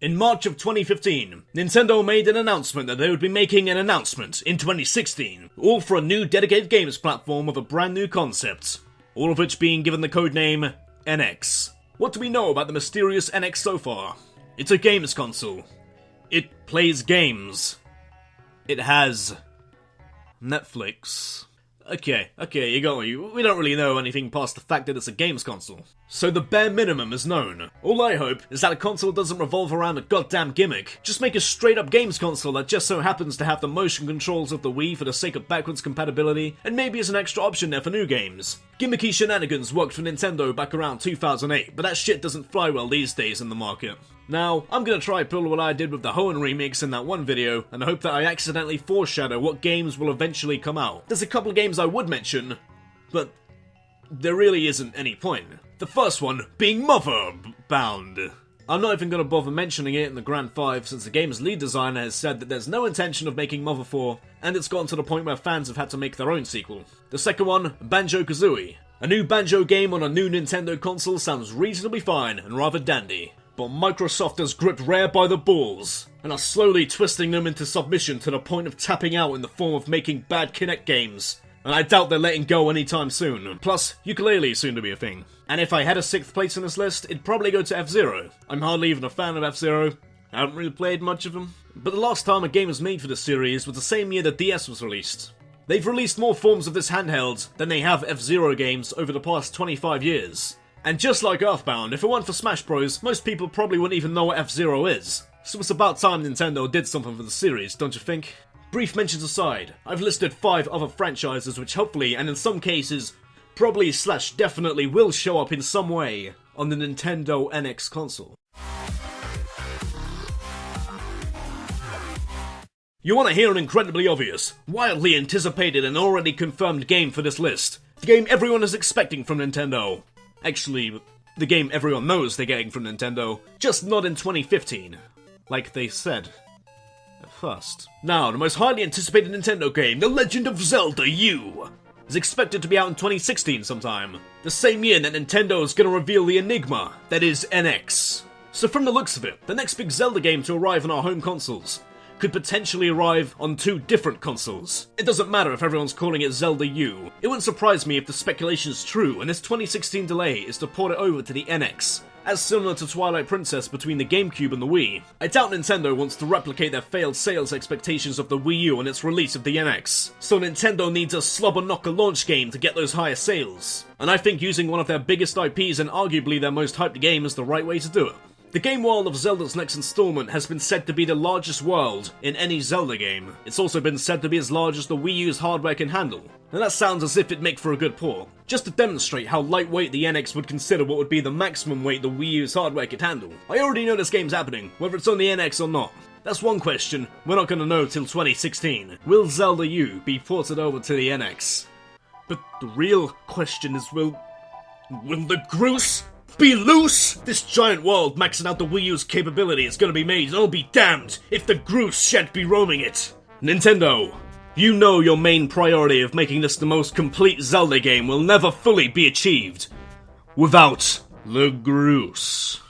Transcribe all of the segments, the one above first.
In March of 2015, Nintendo made an announcement that they would be making an announcement in 2016, all for a new dedicated games platform with a brand new concept, all of which being given the codename NX. What do we know about the mysterious NX so far? It's a games console. It plays games. It has Netflix. Okay, you got me. We don't really know anything past the fact that it's a games console. So the bare minimum is known. All I hope is that a console doesn't revolve around a goddamn gimmick. Just make a straight up games console that just so happens to have the motion controls of the Wii for the sake of backwards compatibility, and maybe as an extra option there for new games. Gimmicky shenanigans worked for Nintendo back around 2008, but that shit doesn't fly well these days in the market. Now, I'm gonna try pull what I did with the Hoenn remix in that one video, and hope that I accidentally foreshadow what games will eventually come out. There's a couple of games I would mention, but there really isn't any point. The first one being Motherbound. I'm not even gonna bother mentioning it in the Grand 5 since the game's lead designer has said that there's no intention of making Mother 4, and it's gotten to the point where fans have had to make their own sequel. The second one, Banjo-Kazooie. A new Banjo game on a new Nintendo console sounds reasonably fine and rather dandy. But Microsoft has gripped Rare by the balls, and are slowly twisting them into submission to the point of tapping out in the form of making bad Kinect games. And I doubt they're letting go anytime soon. Plus, ukulele is soon to be a thing. And if I had a 6th place in this list, it'd probably go to F-Zero. I'm hardly even a fan of F-Zero. I haven't really played much of them. But the last time a game was made for this series was the same year the DS was released. They've released more forms of this handheld than they have F-Zero games over the past 25 years. And just like Earthbound, if it weren't for Smash Bros, most people probably wouldn't even know what F-Zero is. So it's about time Nintendo did something for the series, don't you think? Brief mentions aside, I've listed 5 other franchises which hopefully, and in some cases, probably / definitely will show up in some way on the Nintendo NX console. You want to hear an incredibly obvious, wildly anticipated and already confirmed game for this list? The game everyone is expecting from Nintendo. Actually, the game everyone knows they're getting from Nintendo, just not in 2015, like they said at first. Now, the most highly anticipated Nintendo game, The Legend of Zelda U, is expected to be out in 2016 sometime, the same year that Nintendo is going to reveal the enigma that is NX. So from the looks of it, the next big Zelda game to arrive on our home consoles could potentially arrive on 2 different consoles. It doesn't matter if everyone's calling it Zelda U. It wouldn't surprise me if the speculation is true and this 2016 delay is to port it over to the NX, as similar to Twilight Princess between the GameCube and the Wii. I doubt Nintendo wants to replicate their failed sales expectations of the Wii U on its release of the NX, so Nintendo needs a slobber-knocker launch game to get those higher sales. And I think using one of their biggest IPs and arguably their most hyped game is the right way to do it. The game world of Zelda's next installment has been said to be the largest world in any Zelda game. It's also been said to be as large as the Wii U's hardware can handle. And that sounds as if it'd make for a good port. Just to demonstrate how lightweight the NX would consider what would be the maximum weight the Wii U's hardware could handle. I already know this game's happening, whether it's on the NX or not. That's one question we're not gonna know till 2016. Will Zelda U be ported over to the NX? But the real question is will the Groose be loose? This giant world maxing out the Wii U's capability is gonna be made, and I'll be damned if the Groose shan't be roaming it. Nintendo, you know your main priority of making this the most complete Zelda game will never fully be achieved without the Groose.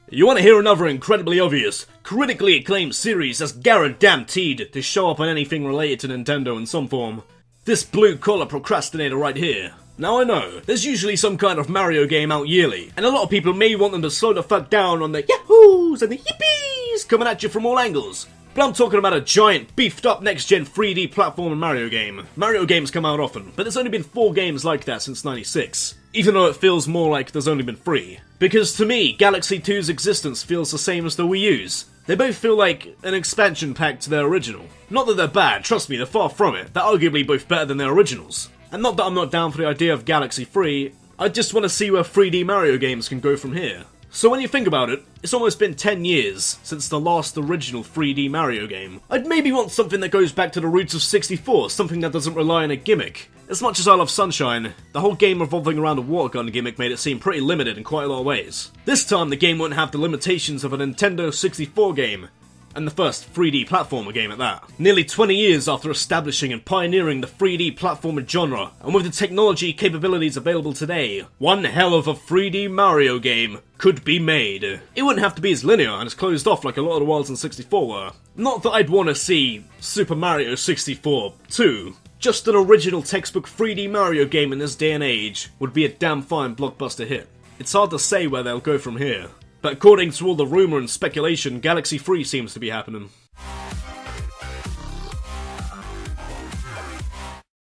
You want to hear another incredibly obvious, critically acclaimed series that's guaranteed to show up on anything related to Nintendo in some form? This blue-collar procrastinator right here. Now I know, there's usually some kind of Mario game out yearly, and a lot of people may want them to slow the fuck down on the yahoos and the yippies coming at you from all angles. But I'm talking about a giant, beefed-up next-gen 3D platform Mario game. Mario games come out often, but there's only been 4 games like that since '96. Even though it feels more like there's only been 3. Because to me, Galaxy 2's existence feels the same as the Wii U's. They both feel like an expansion pack to their original. Not that they're bad, trust me, they're far from it. They're arguably both better than their originals. And not that I'm not down for the idea of Galaxy 3, I just want to see where 3D Mario games can go from here. So when you think about it, it's almost been 10 years since the last original 3D Mario game. I'd maybe want something that goes back to the roots of 64, something that doesn't rely on a gimmick. As much as I love Sunshine, the whole game revolving around a water gun gimmick made it seem pretty limited in quite a lot of ways. This time the game wouldn't have the limitations of a Nintendo 64 game. and the first 3D platformer game at that. Nearly 20 years after establishing and pioneering the 3D platformer genre, and with the technology capabilities available today, one hell of a 3D Mario game could be made. It wouldn't have to be as linear and as closed off like a lot of the worlds in 64 were. Not that I'd want to see Super Mario 64 2. Just an original textbook 3D Mario game in this day and age would be a damn fine blockbuster hit. It's hard to say where they'll go from here, but according to all the rumour and speculation, Galaxy 3 seems to be happening.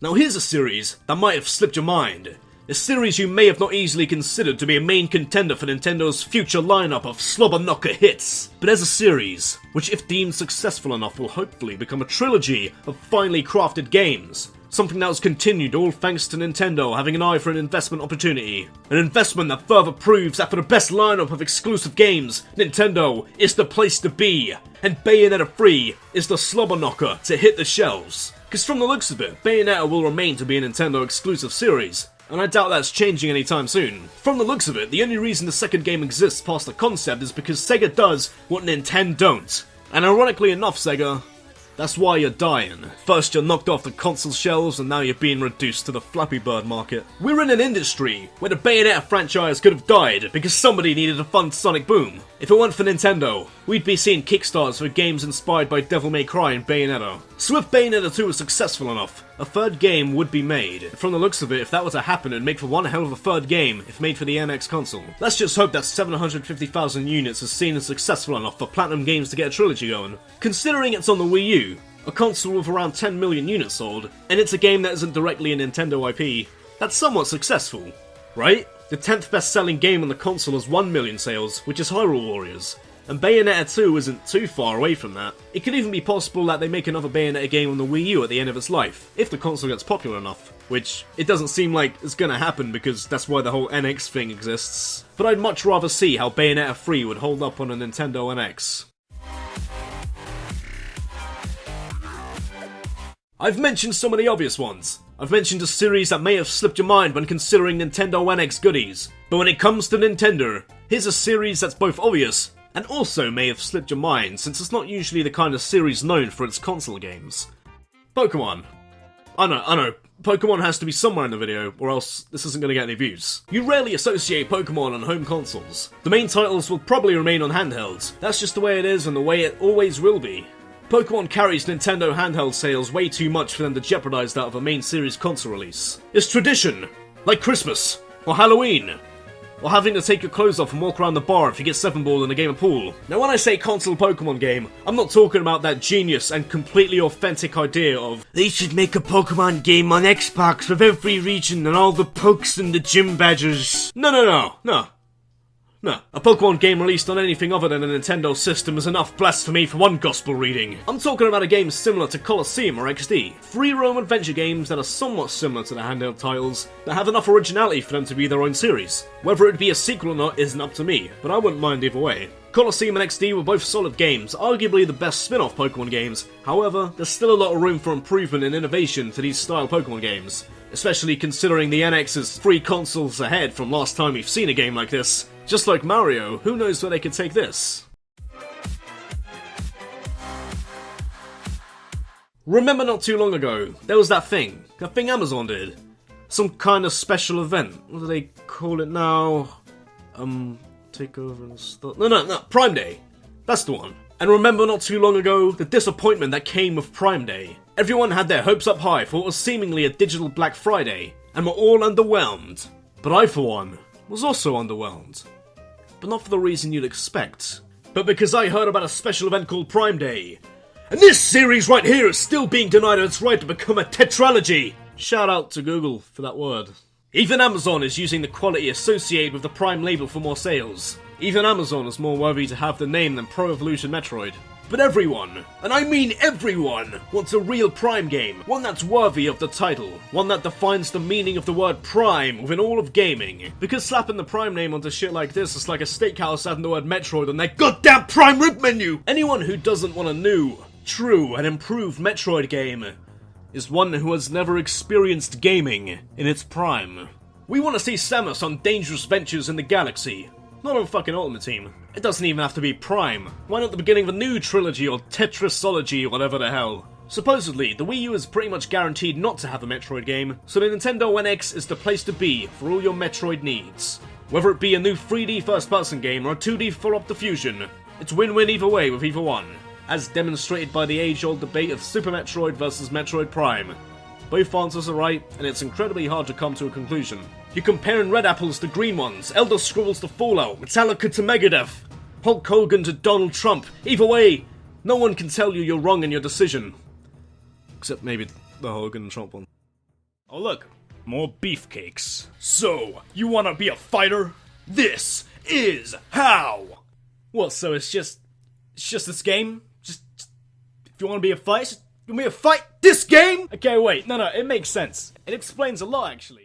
Now here's a series that might have slipped your mind. A series you may have not easily considered to be a main contender for Nintendo's future lineup of slobber-knocker hits. But as a series, which if deemed successful enough will hopefully become a trilogy of finely crafted games. Something that was continued all thanks to Nintendo having an eye for an investment opportunity. An investment that further proves that for the best lineup of exclusive games, Nintendo is the place to be. And Bayonetta 3 is the slobber knocker to hit the shelves. Cause from the looks of it, Bayonetta will remain to be a Nintendo exclusive series. And I doubt that's changing anytime soon. From the looks of it, the only reason the second game exists past the concept is because SEGA does what Nintendo don't. And ironically enough, SEGA, that's why you're dying. First you're knocked off the console shelves and now you're being reduced to the Flappy Bird market. We're in an industry where the Bayonetta franchise could have died because somebody needed to fund Sonic Boom. If it weren't for Nintendo, we'd be seeing Kickstarters for games inspired by Devil May Cry and Bayonetta. So if Bayonetta 2 was successful enough, a third game would be made. From the looks of it, if that were to happen, it'd make for one hell of a third game if made for the NX console. Let's just hope that 750,000 units is seen as successful enough for Platinum Games to get a trilogy going. Considering it's on the Wii U, a console with around 10 million units sold, and it's a game that isn't directly a Nintendo IP, that's somewhat successful, right? The 10th best-selling game on the console has 1 million sales, which is Hyrule Warriors, and Bayonetta 2 isn't too far away from that. It could even be possible that they make another Bayonetta game on the Wii U at the end of its life, if the console gets popular enough, which it doesn't seem like it's gonna happen because that's why the whole NX thing exists. But I'd much rather see how Bayonetta 3 would hold up on a Nintendo NX. I've mentioned some of the obvious ones. I've mentioned a series that may have slipped your mind when considering Nintendo NX goodies. But when it comes to Nintendo, here's a series that's both obvious and also may have slipped your mind since it's not usually the kind of series known for its console games. Pokemon. I know, Pokemon has to be somewhere in the video or else this isn't going to get any views. You rarely associate Pokemon on home consoles. The main titles will probably remain on handhelds. That's just the way it is and the way it always will be. Pokemon carries Nintendo handheld sales way too much for them to jeopardize that of a main series console release. It's tradition, like Christmas, or Halloween, or having to take your clothes off and walk around the bar if you get 7-balled in a game of pool. Now when I say console Pokemon game, I'm not talking about that genius and completely authentic idea of they should make a Pokemon game on Xbox with every region and all the pokes and the gym badges. No. A Pokemon game released on anything other than a Nintendo system is enough blasphemy for one gospel reading. I'm talking about a game similar to Colosseum or XD. Free roam adventure games that are somewhat similar to the handheld titles, that have enough originality for them to be their own series. Whether it'd be a sequel or not isn't up to me, but I wouldn't mind either way. Colosseum and XD were both solid games, arguably the best spin-off Pokemon games. However, there's still a lot of room for improvement and innovation for these style Pokemon games, especially considering the NX is 3 consoles ahead from last time we've seen a game like this. Just like Mario, who knows where they could take this? Remember not too long ago, there was that thing Amazon did. Some kind of special event. What do they call it now? Takeover and stuff. No, Prime Day. That's the one. And remember not too long ago, the disappointment that came with Prime Day. Everyone had their hopes up high for what was seemingly a digital Black Friday, and were all underwhelmed. But I, for one, was also underwhelmed. But not for the reason you'd expect, but because I heard about a special event called Prime Day. And this series right here is still being denied its right to become a tetralogy! Shout out to Google for that word. Even Amazon is using the quality associated with the Prime label for more sales. Even Amazon is more worthy to have the name than Pro Evolution Metroid. But everyone, and I mean everyone, wants a real Prime game. One that's worthy of the title. One that defines the meaning of the word Prime within all of gaming. Because slapping the Prime name onto shit like this is like a steakhouse adding the word Metroid on their goddamn Prime rib menu! Anyone who doesn't want a new, true, and improved Metroid game is one who has never experienced gaming in its prime. We want to see Samus on dangerous ventures in the galaxy. Not on fucking Ultimate Team. It doesn't even have to be Prime. Why not the beginning of a new trilogy or Tetrisology or whatever the hell? Supposedly, the Wii U is pretty much guaranteed not to have a Metroid game, so the Nintendo NX is the place to be for all your Metroid needs. Whether it be a new 3D first-person game or a 2D full-up diffusion, it's win-win either way with either one, as demonstrated by the age-old debate of Super Metroid vs Metroid Prime. Both answers are right, and it's incredibly hard to come to a conclusion. You're comparing red apples to green ones, Elder Scrolls to Fallout, Metallica to Megadeth, Hulk Hogan to Donald Trump. Either way, no one can tell you're wrong in your decision. Except maybe the Hogan and Trump one. Oh look, more beefcakes. So, you wanna be a fighter? This is how! What, so it's just this game? Just if you wanna be a fighter, you want me to fight this game? Okay, wait, no, it makes sense. It explains a lot, actually.